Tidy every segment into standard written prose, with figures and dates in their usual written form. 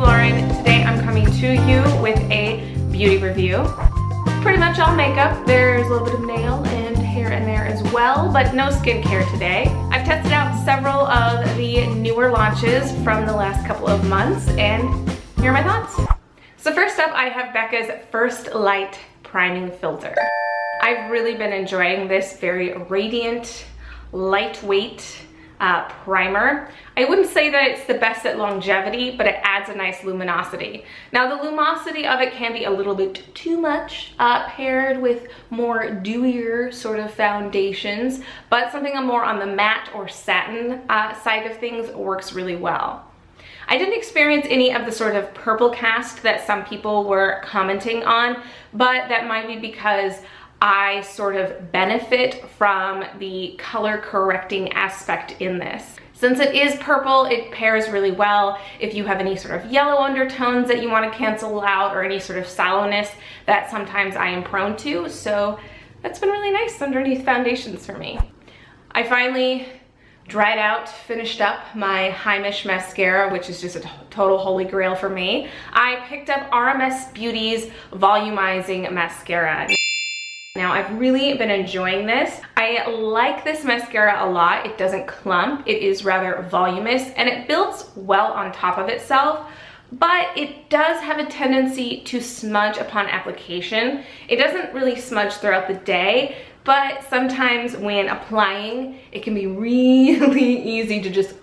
Lauren. Today I'm coming to you with a beauty review. Pretty much all makeup. There's a little bit of nail and hair in there as well, but no skincare today. I've tested out several of the newer launches from the last couple of months, and here are my thoughts. So first up, I have Becca's First Light Priming Filter. I've really been enjoying this very radiant, lightweight primer. I wouldn't say that it's the best at longevity, but it adds a nice luminosity. Now the luminosity of it can be a little bit too much paired with more dewier sort of foundations, but something more on the matte or satin side of things works really well. I didn't experience any of the sort of purple cast that some people were commenting on, but that might be because I sort of benefit from the color correcting aspect in this. Since it is purple, it pairs really well if you have any sort of yellow undertones that you want to cancel out, or any sort of sallowness that sometimes I am prone to. So that's been really nice underneath foundations for me. I finally dried out, finished up my Heimish mascara, which is just a total holy grail for me. I picked up RMS Beauty's Volumizing Mascara. Now I've really been enjoying this. I like this mascara a lot. It doesn't clump, it is rather voluminous, and it builds well on top of itself, but it does have a tendency to smudge upon application. It doesn't really smudge throughout the day, but sometimes when applying, it can be really easy to just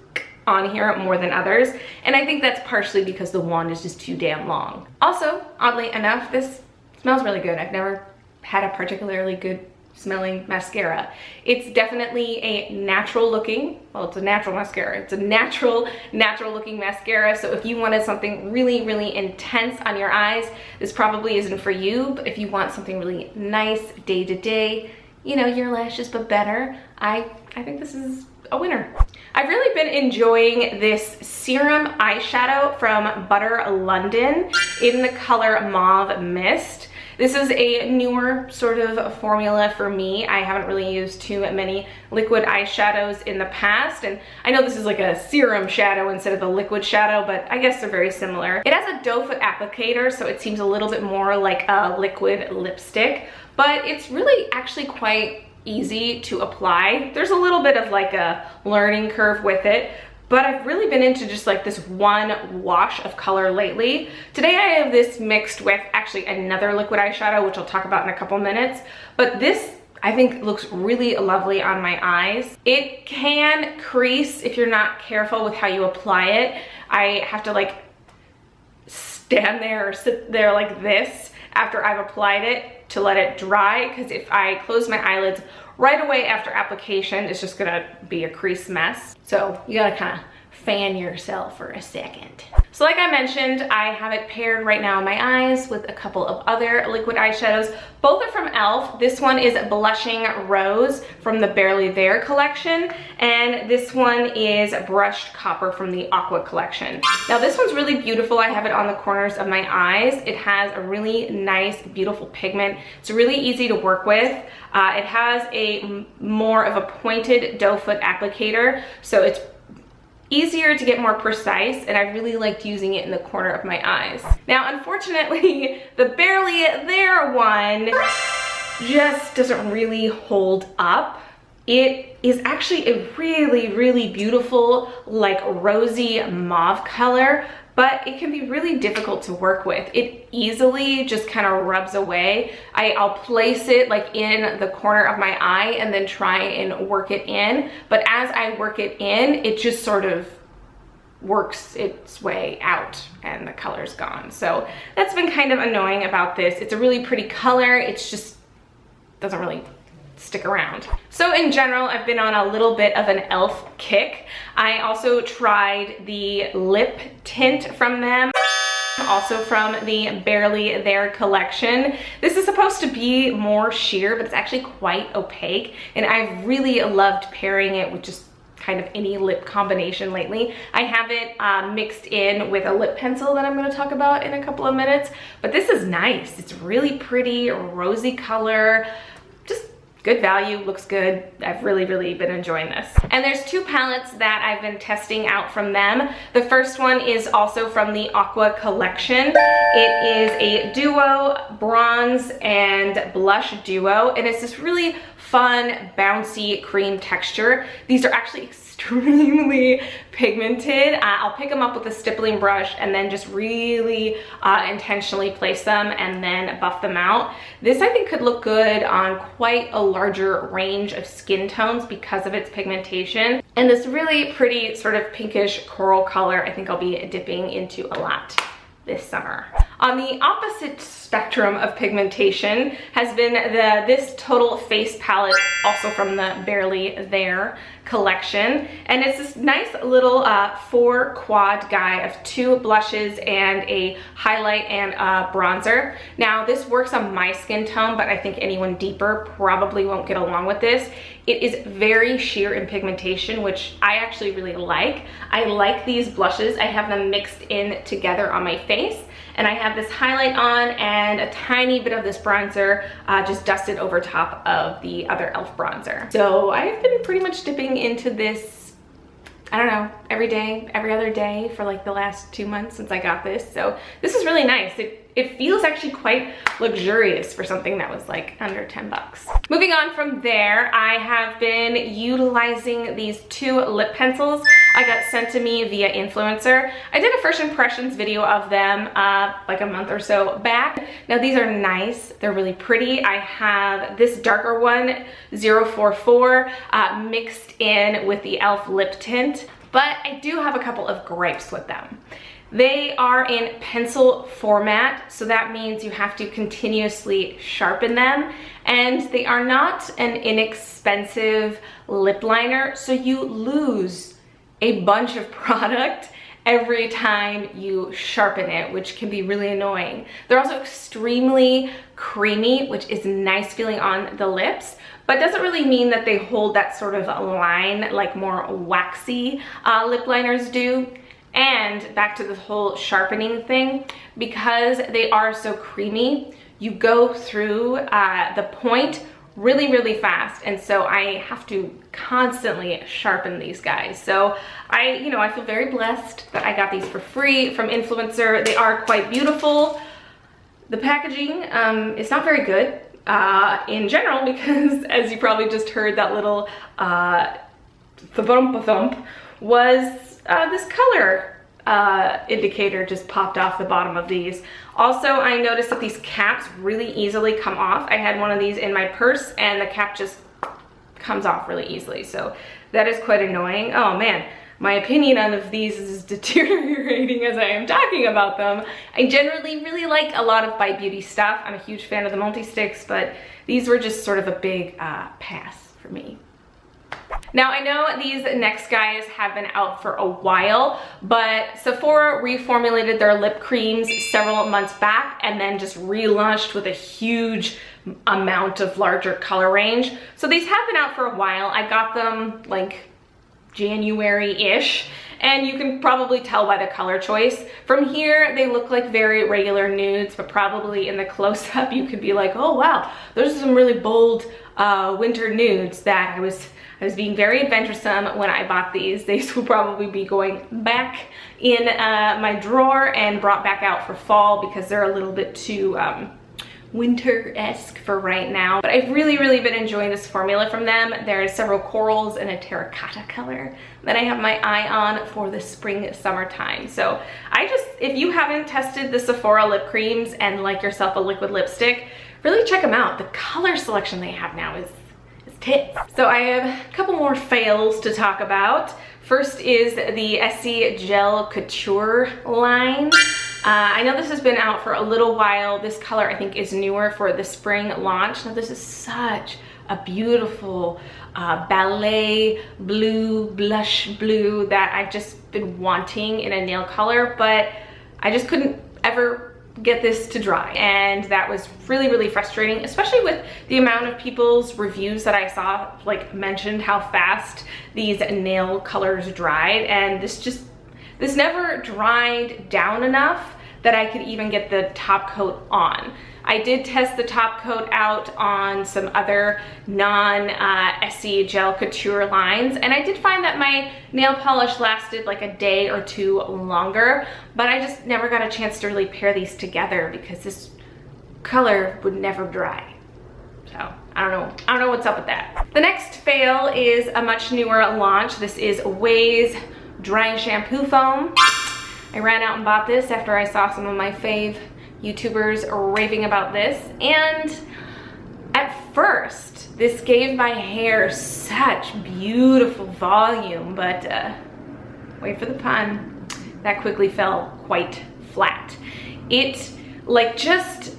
on here more than others, and I think that's partially because the wand is just too damn long. Also, oddly enough, this smells really good. I've never had a particularly good smelling mascara. It's definitely a natural looking, well, it's a natural mascara. It's a natural looking mascara. So if you wanted something really intense on your eyes, this probably isn't for you. But if you want something really nice day to day, you know, your lashes but better, I think this is a winner. I've really been enjoying this Serum eyeshadow from Butter London in the color Mauve Mist. This is a newer sort of formula for me. I haven't really used too many liquid eyeshadows in the past, and I know this is like a serum shadow instead of a liquid shadow, but I guess they're very similar. It has a doe foot applicator, so it seems a little bit more like a liquid lipstick, but it's really actually quite easy to apply. There's a little bit of like a learning curve with it, but I've really been into just like this one wash of color lately. Today I have this mixed with actually another liquid eyeshadow, which I'll talk about in a couple minutes, but this I think looks really lovely on my eyes. It can crease if you're not careful with how you apply it. I have to like stand there or sit there like this after I've applied it to let it dry, because if I close my eyelids right away after application, it's just gonna be a crease mess. So you gotta kind of fan yourself for a second. So like I mentioned, I have it paired right now on my eyes with a couple of other liquid eyeshadows. Both are from e.l.f. This one is Blushing Rose from the Barely There collection, and this one is Brushed Copper from the Aqua collection. Now this one's really beautiful. I have it on the corners of my eyes. It has a really nice, beautiful pigment. It's really easy to work with. It has a more of a pointed doe foot applicator, so it's easier to get more precise, and I really liked using it in the corner of my eyes. Now, unfortunately, the Barely There one just doesn't really hold up. It is actually a really beautiful, like rosy mauve color, but it can be really difficult to work with. It easily just kind of rubs away. I'll place it like in the corner of my eye and then try and work it in, but as I work it in, it just sort of works its way out and the color's gone. So that's been kind of annoying about this. It's a really pretty color, it's just doesn't really stick around. So in general, I've been on a little bit of an e.l.f. kick. I also tried the lip tint from them, also from the Barely There collection. This is supposed to be more sheer, but it's actually quite opaque, and I've really loved pairing it with just kind of any lip combination lately. I have it mixed in with a lip pencil that I'm going to talk about in a couple of minutes, but this is nice. It's really pretty, rosy color, just good value, looks good. I've really been enjoying this. And there's two palettes that I've been testing out from them. The first one is also from the Aqua collection. It is a duo bronze and blush duo, and it's this really fun, bouncy cream texture. These are actually extremely pigmented. I'll pick them up with a stippling brush and then just really intentionally place them and then buff them out. This I think could look good on quite a larger range of skin tones because of its pigmentation. And this really pretty sort of pinkish coral color I think I'll be dipping into a lot this summer. On the opposite spectrum of pigmentation has been this Total Face palette, also from the Barely There collection. And it's this nice little 4 quad guy of 2 blushes and a highlight and bronzer. Now this works on my skin tone, but I think anyone deeper probably won't get along with this. It is very sheer in pigmentation, which I actually really like. I like these blushes. I have them mixed in together on my face. And I have this highlight on and a tiny bit of this bronzer just dusted over top of the other e.l.f. bronzer. So I've been pretty much dipping into this, I don't know, every day, every other day for like the last 2 months since I got this. So this is really nice. It feels actually quite luxurious for something that was like under 10 bucks. Moving on from there, I have been utilizing these 2 lip pencils I got sent to me via influencer. I did a first impressions video of them like a month or so back. Now these are nice, they're really pretty. I have this darker one, 044, mixed in with the e.l.f. lip tint, but I do have a couple of gripes with them. They are in pencil format, so that means you have to continuously sharpen them, and they are not an inexpensive lip liner, so you lose a bunch of product every time you sharpen it, which can be really annoying. They're also extremely creamy, which is nice feeling on the lips, but doesn't really mean that they hold that sort of line like more waxy lip liners do. And back to the whole sharpening thing, because they are so creamy, you go through the point really fast, and so I have to constantly sharpen these guys. So I feel very blessed that I got these for free from influencer. They are quite beautiful. The packaging is not very good in general, because as you probably just heard, that little thump was this color indicator just popped off the bottom of these. Also, I noticed that these caps really easily come off. I had one of these in my purse and the cap just comes off really easily, so that is quite annoying. Oh man, my opinion on these is deteriorating as I am talking about them. I generally really like a lot of Bite Beauty stuff. I'm a huge fan of the multi-sticks, but these were just sort of a big pass for me. Now I know these next guys have been out for a while, but Sephora reformulated their lip creams several months back and then just relaunched with a huge amount of larger color range. So these have been out for a while. I got them like January-ish, and you can probably tell by the color choice. From here, they look like very regular nudes, but probably in the close-up, you could be like, oh wow, those are some really bold winter nudes that I was being very adventuresome when I bought these. These will probably be going back in my drawer and brought back out for fall because they're a little bit too winter-esque for right now. But I've really been enjoying this formula from them. There's several corals and a terracotta color that I have my eye on for the spring summertime. So if you haven't tested the Sephora lip creams and like yourself a liquid lipstick, really check them out. The color selection they have now is tits. So I have a couple more fails to talk about. First is the Essie Gel Couture line. I know this has been out for a little while. This color I think is newer for the spring launch. Now this is such a beautiful ballet blue, blush blue that I've just been wanting in a nail color, but I just couldn't ever get this to dry, and that was really frustrating, especially with the amount of people's reviews that I saw like mentioned how fast these nail colors dried, and this never dried down enough that I could even get the top coat on. I did test the top coat out on some other non-Essie Gel Couture lines, and I did find that my nail polish lasted like a day or two longer, but I just never got a chance to really pair these together because this color would never dry. So I don't know what's up with that. The next fail is a much newer launch. This is Ouai's Dry Shampoo Foam. I ran out and bought this after I saw some of my fave YouTubers raving about this, and at first this gave my hair such beautiful volume, but wait for the pun, that quickly fell quite flat. It like just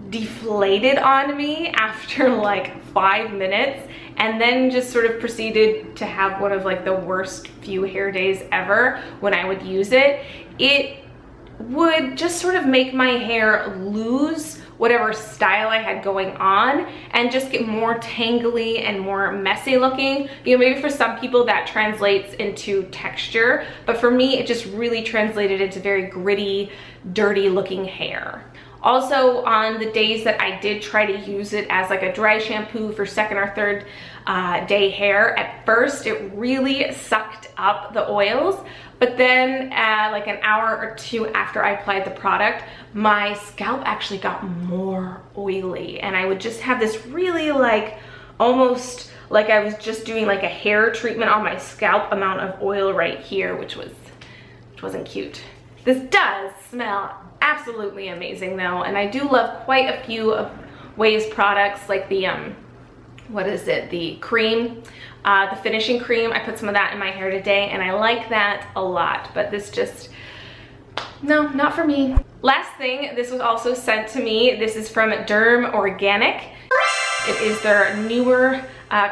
deflated on me after like 5 minutes, and then just sort of proceeded to have one of like the worst few hair days ever when I would use it. It would just sort of make my hair lose whatever style I had going on and just get more tangly and more messy looking. You know, maybe for some people that translates into texture, but for me it just really translated into very gritty, dirty looking hair. Also, on the days that I did try to use it as like a dry shampoo for second or third day hair, at first it really sucked up the oils, but then like an hour or two after I applied the product, my scalp actually got more oily, and I would just have this really like almost like I was just doing like a hair treatment on my scalp amount of oil right here, which wasn't cute. This does smell absolutely amazing though, and I do love quite a few of Ouai's products, like the what is it, the cream, the finishing cream. I put some of that in my hair today and I like that a lot, but this just, no, not for me. Last thing, this was also sent to me. This is from DermOrganic. It is their newer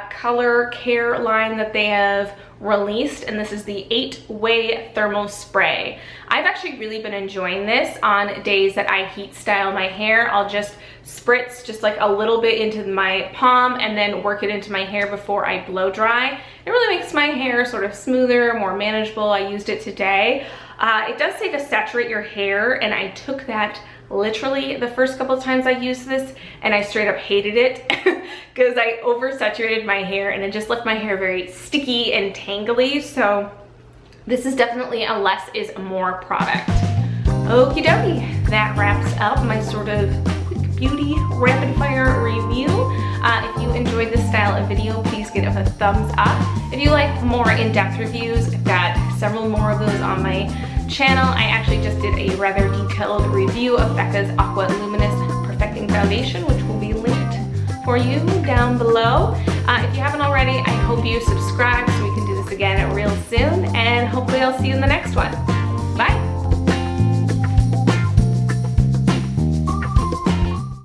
color care line that they have released, and this is the 8-way thermal spray. I've actually really been enjoying this on days that I heat style my hair. I'll just spritz just like a little bit into my palm and then work it into my hair before I blow dry. It really makes my hair sort of smoother, more manageable. I used it today. It does say to saturate your hair, and I took that literally the first couple of times I used this, and I straight up hated it because I oversaturated my hair and it just left my hair very sticky and tangly. So this is definitely a less is more product. Okie dokie, that wraps up my sort of quick beauty rapid fire review. If you enjoyed this style of video, please give it a thumbs up. If you like more in-depth reviews, I've got several more of those on my channel. I actually just did a rather detailed review of Becca's Aqua Luminous Perfecting Foundation, which will be linked for you down below. If you haven't already, I hope you subscribe so we can do this again real soon, and hopefully I'll see you in the next one. Bye!